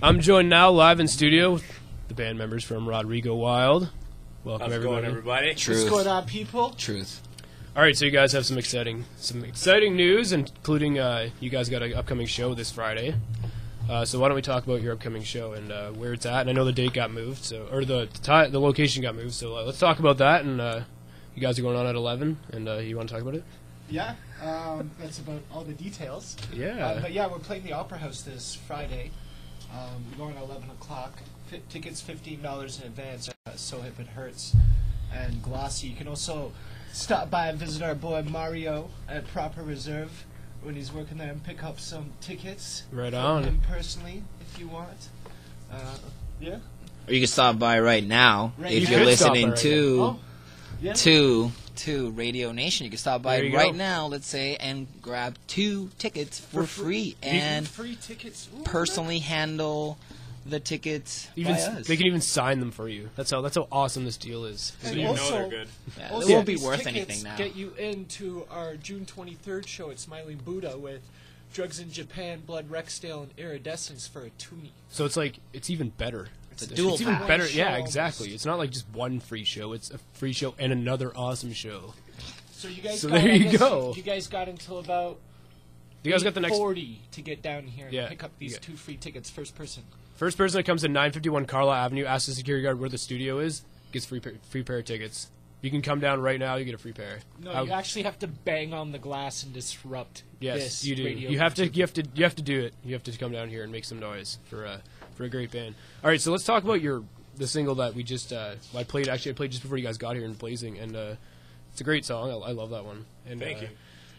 I'm joined now live in studio with the band members from Rodrigo Wilde. Welcome, How's it going, everybody? Truth. What's going on, people? Truth. All right, so you guys have some exciting news, including you guys got an upcoming show this Friday. So why don't we talk about your upcoming show and where it's at? And I know the date got moved, the location got moved. So let's talk about that. And you guys are going on at 11, and you want to talk about it? Yeah, that's about all the details. Yeah. But yeah, we're playing the Opera House this Friday. We're going at 11 o'clock. Tickets $15 in advance. So Hip It Hurts and Glossy. You can also stop by and visit our boy Mario at Proper Reserve when he's working there and pick up some tickets. Right on. Him personally, if you want. Yeah. Or you can stop by right now Right if now. you're You could stop by listening right to Yeah. to Radio Nation. You can stop by There you right go. now, let's say, and grab 2 tickets for free and free tickets. Ooh, personally handle the tickets Even by us. they can even sign them for you. That's how awesome this deal is. And So you know also- they're good. Yeah, Also, they won't be these worth tickets anything now. Get you into our June 23rd show at Smiling Buddha with Drugs in Japan, Blood Rexdale, and Iridescence for a toonie. So it's even better. It's a dual It's even pack. better. One Yeah, show exactly. almost. It's not like just one free show. It's a free show and another awesome show. So you guys, So got, there I you guess go. You guys got until about You guys got the next 40 to get down here and Yeah. pick up these Yeah. 2 free tickets, first person. first person that comes to 951 Carla Avenue, asks the security guard where the studio is, gets free pair of tickets. You can come down right now. You get a free pair. No, you actually have to bang on the glass and disrupt Yes, this you do. radio. You have to do it. You have to come down here and make some noise for a great band. All right, so let's talk about the single that we just I played just before you guys got here in Blazing, and it's a great song. I love that one. And, Thank you.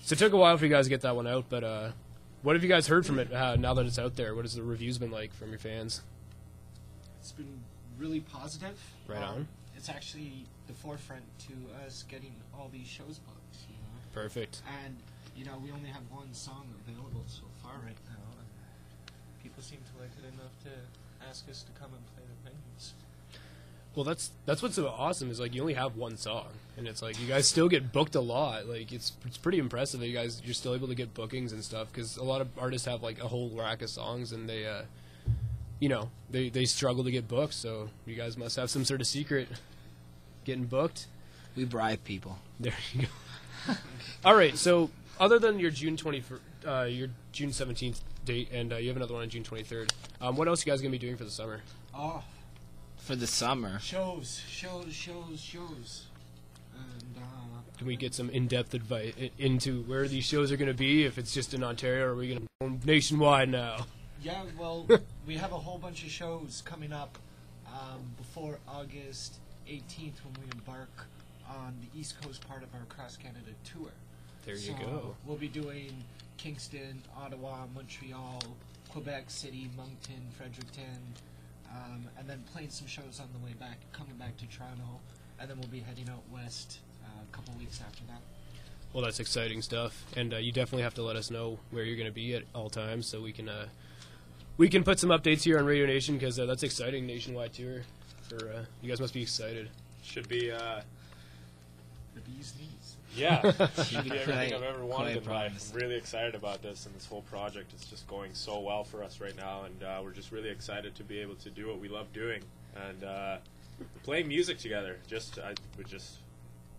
So it took a while for you guys to get that one out, but what have you guys heard from it now that it's out there? What has the reviews been like from your fans? It's been really positive. Right on. It's actually the forefront to us getting all these shows booked. You know? Perfect. And, we only have one song available so far right now. And people seem to like it enough to ask us to come and play the venues. Well, that's what's so awesome is like you only have one song, and it's like you guys still get booked a lot. Like it's pretty impressive that you're still able to get bookings and stuff because a lot of artists have like a whole rack of songs and they they struggle to get booked. So you guys must have some sort of secret getting booked. We bribe people. There you go. All right, so other than your June 17th date, and you have another one on June 23rd, what else you guys gonna be doing for the summer? Oh, For the summer. shows. And, Can we get some in-depth advice into where these shows are gonna be? If it's just in Ontario, or are we gonna go nationwide now? yeah, well, we have a whole bunch of shows coming up before August 18th when we embark on the East Coast part of our Cross Canada tour. There you So go. We'll be doing Kingston, Ottawa, Montreal, Quebec City, Moncton, Fredericton, and then playing some shows on the way back, coming back to Toronto, and then we'll be heading out west a couple weeks after that. Well, that's exciting stuff, and you definitely have to let us know where you're going to be at all times, so we can put some updates here on Radio Nation because that's exciting nationwide tour. For you guys must be excited. Should be, The bee's knees. yeah, should be everything I've ever wanted quite in life. promised. I'm really excited about this, and this whole project is just going so well for us right now, and we're just really excited to be able to do what we love doing and playing music together.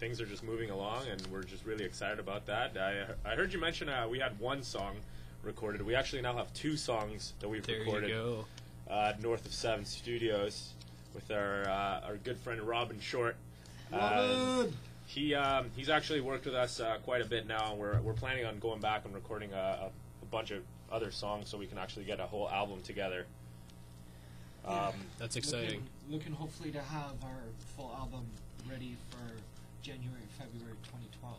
Things are just moving along, and we're just really excited about that. I heard you mention we had one song recorded. We actually now have 2 songs that we've There recorded you go. north of 7 Studios with our good friend Robin Short. Robin! He's actually worked with us quite a bit now. We're planning on going back and recording a bunch of other songs so we can actually get a whole album together. That's exciting. Looking hopefully to have our full album ready for January, February 2012.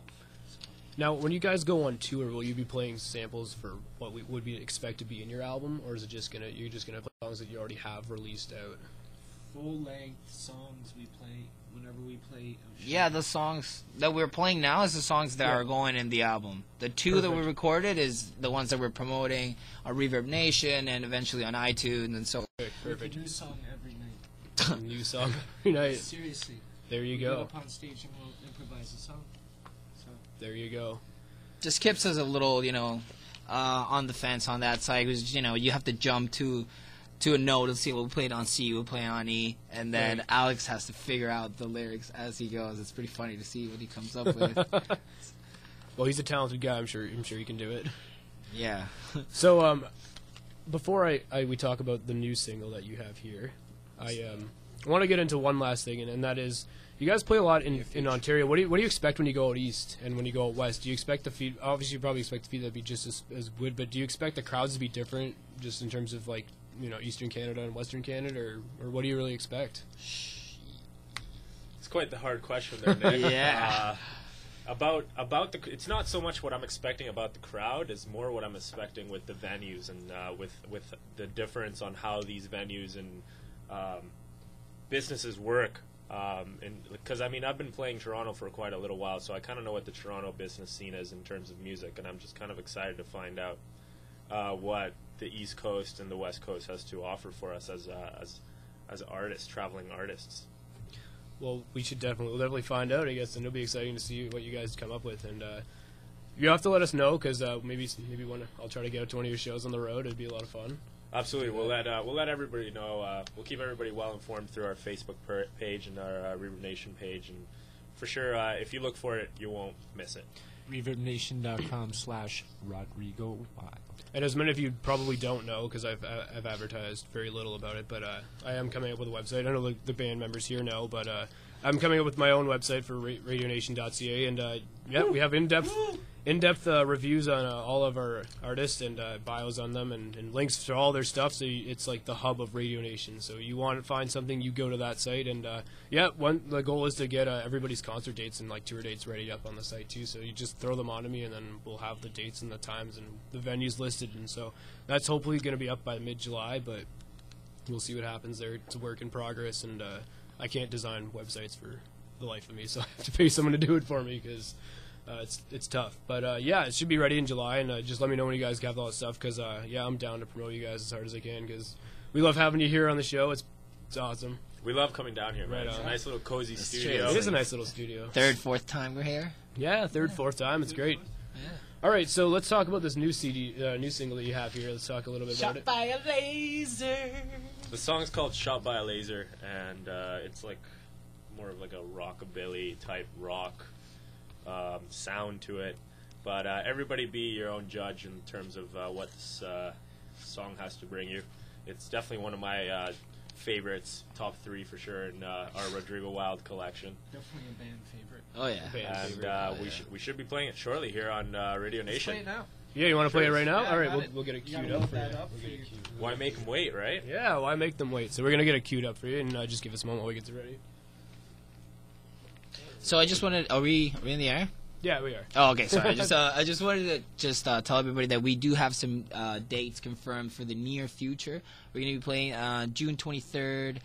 So. Now, when you guys go on tour, will you be playing samples for what we would expect to be in your album, or is it you're just gonna play songs that you already have released out? Full-length songs we play whenever we play a show. Yeah, the songs that we're playing now is the songs that are going in the album. The 2 that we recorded is the ones that we're promoting on Reverb Nation and eventually on iTunes and so. Perfect. A new song every night. New song every night. Seriously. There you We go. get up on stage and we'll improvise a song. So. There you go. Just Kips is a little, on the fence on that side. Because, you have to jump to to a note. Let's see, we'll play it on C, we'll play it on E, and then Alex has to figure out the lyrics as he goes. It's pretty funny to see what he comes up with. Well, he's a talented guy. I'm sure he can do it. Yeah. So, before we talk about the new single that you have here, I want to get into one last thing, and that is, you guys play a lot in Ontario. What do you expect when you go out east and when you go out west? Do you expect the feed? Obviously, you probably expect the feed to be just as good, but do you expect the crowds to be different, just in terms of like, you know, Eastern Canada and Western Canada, or what do you really expect? It's quite the hard question there, Nick. Yeah. About the, it's not so much what I'm expecting about the crowd, as more what I'm expecting with the venues and with the difference on how these venues and businesses work. Because I mean, I've been playing Toronto for quite a little while, so I kind of know what the Toronto business scene is in terms of music, and I'm just kind of excited to find out what the East Coast and the West Coast has to offer for us as artists, traveling artists. Well, we'll definitely find out, I guess, and it'll be exciting to see what you guys come up with. And you have to let us know, because maybe I'll try to get out to one of your shows on the road. It'd be a lot of fun. Absolutely, we'll let everybody know. We'll keep everybody well informed through our Facebook page and our Reverb Nation page, and for sure, if you look for it, you won't miss it. ReverbNation.com/Rodrigo Wilde. And as many of you probably don't know, because I've advertised very little about it, but I am coming up with a website. I know the band members here know, but I'm coming up with my own website for RadioNation.ca, and we have in-depth reviews on all of our artists and bios on them, and links to all their stuff. So it's like the hub of Radio Nation. So you want to find something, you go to that site, and the goal is to get everybody's concert dates and like tour dates ready up on the site too. So you just throw them on to me, and then we'll have the dates and the times and the venues listed. And so that's hopefully going to be up by mid-July, but we'll see what happens there. It's a work in progress, and I can't design websites for the life of me, so I have to pay someone to do it for me, because it's tough. But it should be ready in July, and just let me know when you guys have all that stuff, because I'm down to promote you guys as hard as I can, because we love having you here on the show. It's awesome. We love coming down here, man. Right It's a on. nice little cozy That's studio. true. It is a nice little studio. Third, fourth time we're here. Yeah, fourth time. It's great. Yeah. All right, so let's talk about this new new single that you have here. Let's talk a little bit about Shot it. by a laser. The song's called "Shot by a Laser," and it's like more of like a rockabilly type rock sound to it. But everybody be your own judge in terms of what this song has to bring you. It's definitely one of my favorites, top 3 for sure, in our Rodrigo Wilde collection. Definitely a band favorite. Oh, yeah. And we should be playing it shortly here on Radio Let's Nation. play it now. Yeah, you want to play it right now? Yeah, All right, got it. we'll get it You gotta queued up load for that you. up We'll for get it you. queued. Why make them wait, right? Yeah, why make them wait? So we're going to get it queued up for you, and just give us a moment while we get it ready. So I just wanted, are we in the air? Yeah, we are. Oh, okay. Sorry. I just wanted to tell everybody that we do have some dates confirmed for the near future. We're going to be playing June 23rd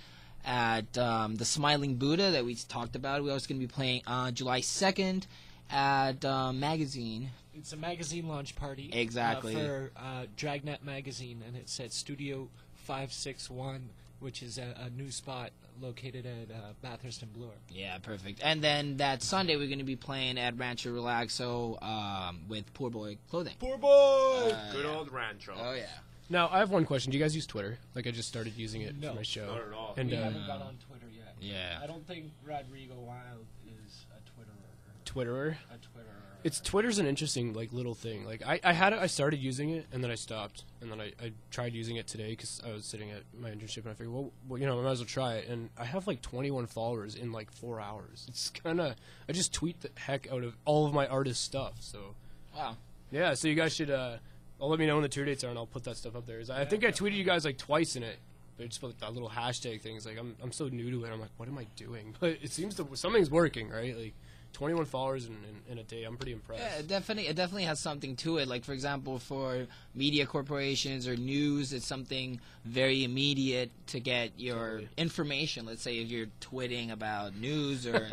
at the Smiling Buddha that we talked about. We're also going to be playing July 2nd at Magazine. It's a magazine launch party. Exactly. For Dragnet Magazine, and it's at Studio 561, which is a new spot located at Bathurst and Bloor. Yeah, perfect. And then that Sunday we're going to be playing at Rancho Relaxo with Poor Boy Clothing. Poor boy! Good Yeah. old Rancho. Oh, yeah. Now, I have one question. Do you guys use Twitter? Like, I just started using it No. for my show. Not at all. And We haven't got on Twitter yet. Yeah. I don't think Rodrigo Wilde is a Twitterer. Twitterer. A Twitterer. Twitter's an interesting little thing. Like I started using it, and then I stopped, and then I tried using it today because I was sitting at my internship, and I figured, well, I might as well try it. And I have 21 followers in 4 hours. It's kind of, I just tweet the heck out of all of my artist stuff. So Wow. yeah, so you guys should. I'll let me know when the tour dates are, and I'll put that stuff up there. I think I tweeted you guys twice in it. But just that little hashtag thing. It's I'm so new to it. I'm like, what am I doing? But it seems something's working, right? 21 followers in a day. I'm pretty impressed. Yeah, it definitely has something to it. Like, for example, for media corporations or news, it's something very immediate to get your information. Let's say if you're tweeting about news or,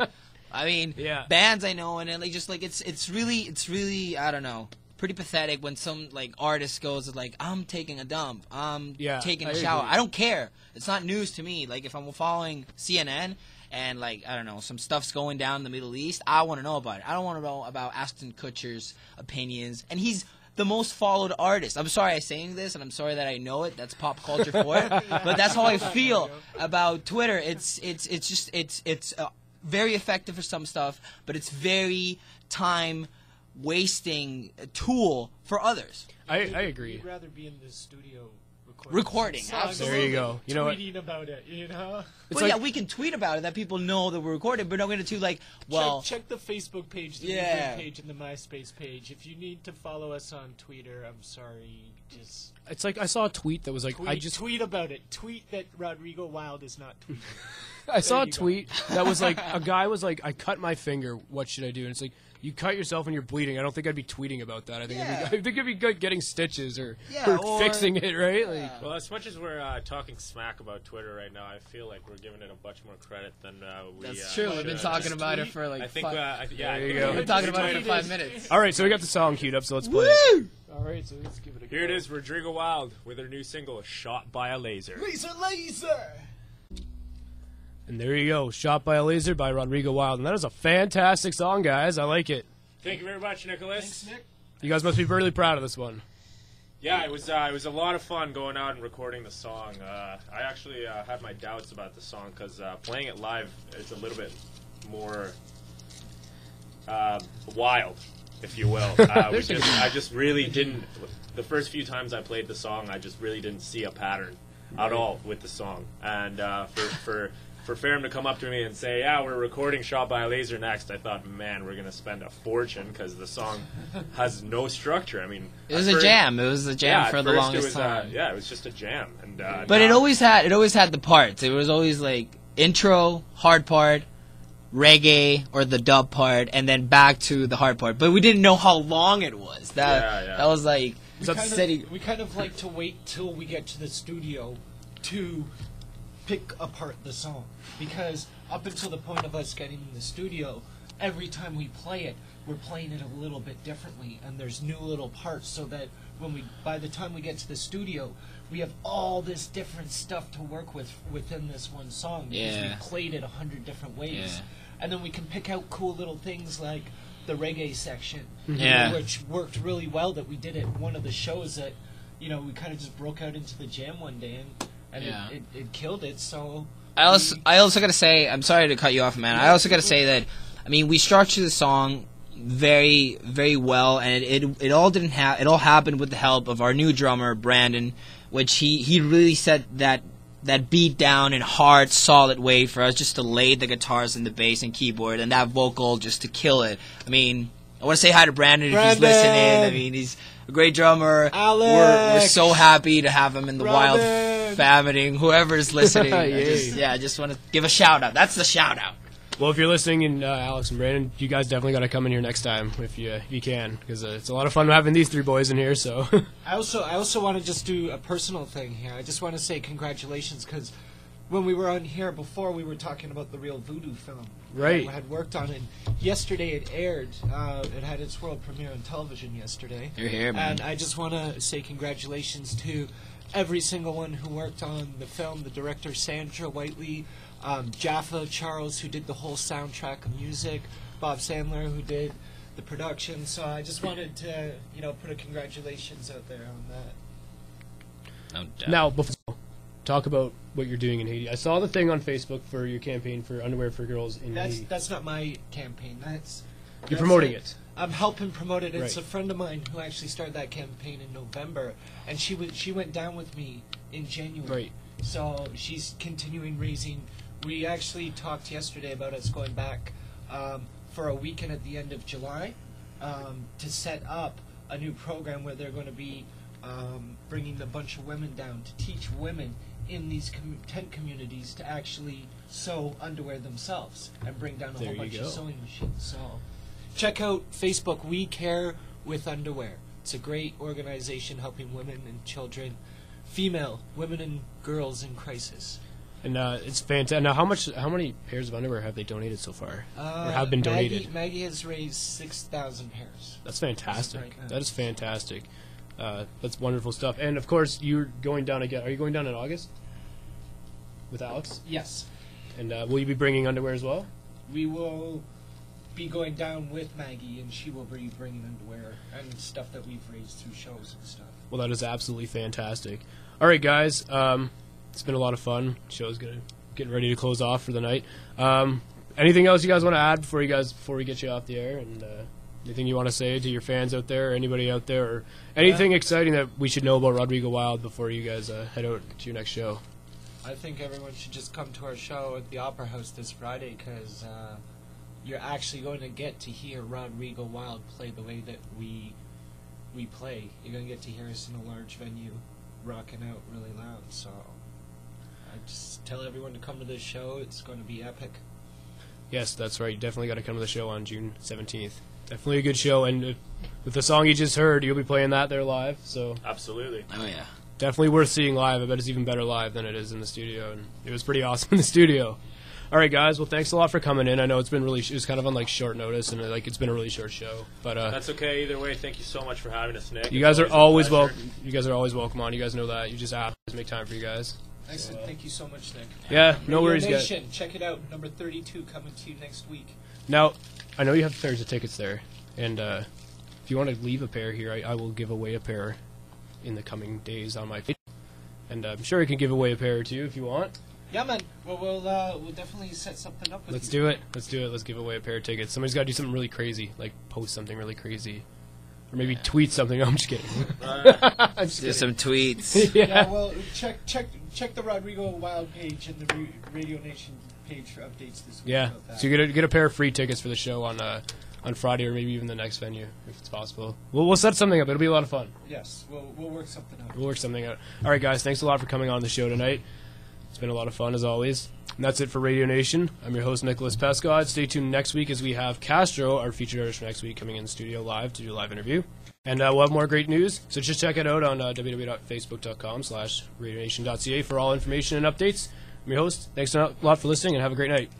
I mean, Yeah. bands I know, and then it's really I don't know, pretty pathetic when some artist goes I'm taking a dump, I'm taking a I shower. agree. I don't care. It's not news to me. If I'm following CNN. And I don't know, some stuff's going down in the Middle East, I want to know about it. I don't want to know about Ashton Kutcher's opinions. And he's the most followed artist. I'm sorry I'm saying this, and I'm sorry that I know it. That's pop culture for it. But that's how I feel about Twitter. It's very effective for some stuff, but it's very time wasting tool for others. I agree. You'd rather be in the studio Recording, There you go. You know what? Tweeting about it, you know? Well, yeah, we can tweet about it that people know that we're recording, but we're not going to like, well... Check the Facebook page, the YouTube page, and the MySpace page. If you need to follow us on Twitter, I'm sorry, just... It's like I saw a tweet that was like, tweet about it. Tweet that Rodrigo Wilde is not tweeting. I saw a tweet that was like, a guy was like, I cut my finger, what should I do? And it's like, you cut yourself and you're bleeding. I don't think I'd be tweeting about that. I think I'd be good getting stitches or fixing it, right? Like, well, as much as we're talking smack about Twitter right now, I feel like we're giving it a bunch more credit than we. That's true. We've been talking about it for like. I think. There you go. We've been talking about it for 5 minutes. All right, so we got the song queued up, so let's play it. All right, so let's give it a go. Here it is, Rodrigo Wilde with her new single, "Shot by a Laser." Laser! And there you go, "Shot by a Laser" by Rodrigo Wilde, and that is a fantastic song, guys. I like it. Thank you very much, Nicholas. Thanks, Nick. You guys must be really proud of this one. Yeah, it was a lot of fun going out and recording the song. I actually had my doubts about the song because playing it live is a little bit more wild, if you will. I just really didn't. The first few times I played the song, I just really didn't see a pattern at all with the song. And for Ferrum to come up to me and say, "Yeah, we're recording Shot by a Laser next," I thought, man, we're going to spend a fortune because the song has no structure. I mean, it was a jam. It was a jam for the longest time. Yeah, it was just a jam. And but it always had the parts. It was always like intro, hard part, reggae, or the dub part, and then back to the hard part. But we didn't know how long it was. That was like we kind of like to wait till we get to the studio to pick apart the song, because up until the point of us getting in the studio, every time we play it, we're playing it a little bit differently, and there's new little parts, so that by the time we get to the studio, we have all this different stuff to work with within this one song, because we played it 100 different ways, and then we can pick out cool little things like the reggae section, which worked really well. That we did at one of the shows that, we kind of just broke out into the jam one day, and it killed it. So I also gotta say, I'm sorry to cut you off, man. I also gotta say that, I mean, we structured the song very, very well, and it all happened with the help of our new drummer Brandon, which he really set that beat down in hard, solid way for us, just to lay the guitars and the bass and keyboard and that vocal just to kill it. I mean, I want to say hi to Brandon if he's listening. I mean, he's a great drummer. We're so happy to have him in the Wild family. Whoever's listening, I just want to give a shout out. That's the shout out. Well, if you're listening, and Alex and Brandon, you guys definitely got to come in here next time if you can, because it's a lot of fun having these three boys in here. So I also want to just do a personal thing here. I just want to say congratulations, because when we were on here before, we were talking about the Real Voodoo film. Right. I had worked on it. Yesterday it aired. It had its world premiere on television yesterday. You're here, man. And I just want to say congratulations to every single one who worked on the film. The director, Sandra Whiteley, Jaffa Charles, who did the whole soundtrack of music, Bob Sandler, who did the production. So I just wanted to, put a congratulations out there on that. No doubt. Now, before talk about what you're doing in Haiti. I saw the thing on Facebook for your campaign for underwear for girls in Haiti. That's not my campaign. You're promoting it. I'm helping promote it. It's Right. a friend of mine who actually started that campaign in November, and she went down with me in January. Right. So she's continuing raising. We actually talked yesterday about us going back for a weekend at the end of July to set up a new program where they're going to be bringing a bunch of women down to teach women in these tent communities to actually sew underwear themselves and bring down a There whole you bunch go. of sewing machines. So check out Facebook, We Care with Underwear. It's a great organization helping women and children, women and girls in crisis. And it's fantastic. Now, how many pairs of underwear have they donated so far, or have been donated? Maggie has raised 6,000 pairs. That's fantastic. Right now. That is fantastic. That's wonderful stuff. And of course, you're going down again. Are you going down in August with Alex? Yes, And will you be bringing underwear as well? we will be going down with Maggie, and she will be bringing underwear and stuff that we've raised through shows and stuff. Well, that is absolutely fantastic. All right, guys. It's been a lot of fun. Show's getting ready to close off for the night. Anything else you guys want to add before we get you off the air? And anything you want to say to your fans out there, or anybody out there, or anything exciting that we should know about Rodrigo Wilde before you guys head out to your next show? I think everyone should just come to our show at the Opera House this Friday, because you're actually going to get to hear Rodrigo Wilde play the way that we play. You're going to get to hear us in a large venue, rocking out really loud. So I just tell everyone to come to this show. It's going to be epic. Yes, that's right. You definitely got to come to the show on June 17th. Definitely a good show, and with the song you just heard, you'll be playing that there live. So Absolutely. Oh yeah. definitely worth seeing live. I bet it's even better live than it is in the studio, and it was pretty awesome in the studio. All right, guys. Well, thanks a lot for coming in. I know it was kind of on short notice, and it's been a really short show. But That's okay either way. Thank you so much for having us, Nick. you guys are always welcome. welcome. You guys are always welcome on. You guys know that. You just have to make time for you guys. Excellent. Thank you so much, Nick. Yeah, no Radio worries, guys. Nation, check it out. Number 32 coming to you next week. Now, I know you have pairs of tickets there, and if you want to leave a pair here, I will give away a pair in the coming days on my page. And I'm sure I can give away a pair or two if you want. Yeah, man. Well, we'll definitely set something up with Let's you. do it. Let's give away a pair of tickets. Somebody's got to do something really crazy, like post something really crazy. Or maybe tweet something. No, I'm just kidding. I'm just Do kidding. some tweets. Yeah, well, check the Rodrigo Wilde page and the Radio Nation page for updates this week. Yeah, about that. so you get a pair of free tickets for the show on Friday, or maybe even the next venue if it's possible. We'll set something up. It'll be a lot of fun. Yes, we'll work something out. We'll work something out. All right, guys. Thanks a lot for coming on the show tonight. It's been a lot of fun as always. And that's it for Radio Nation. I'm your host, Nicholas Pescod. Stay tuned next week as we have Castro, our featured artist for next week, coming in the studio live to do a live interview. And we'll have more great news. So just check it out on www.facebook.com/radionation.ca for all information and updates. I'm your host. Thanks a lot for listening, and have a great night.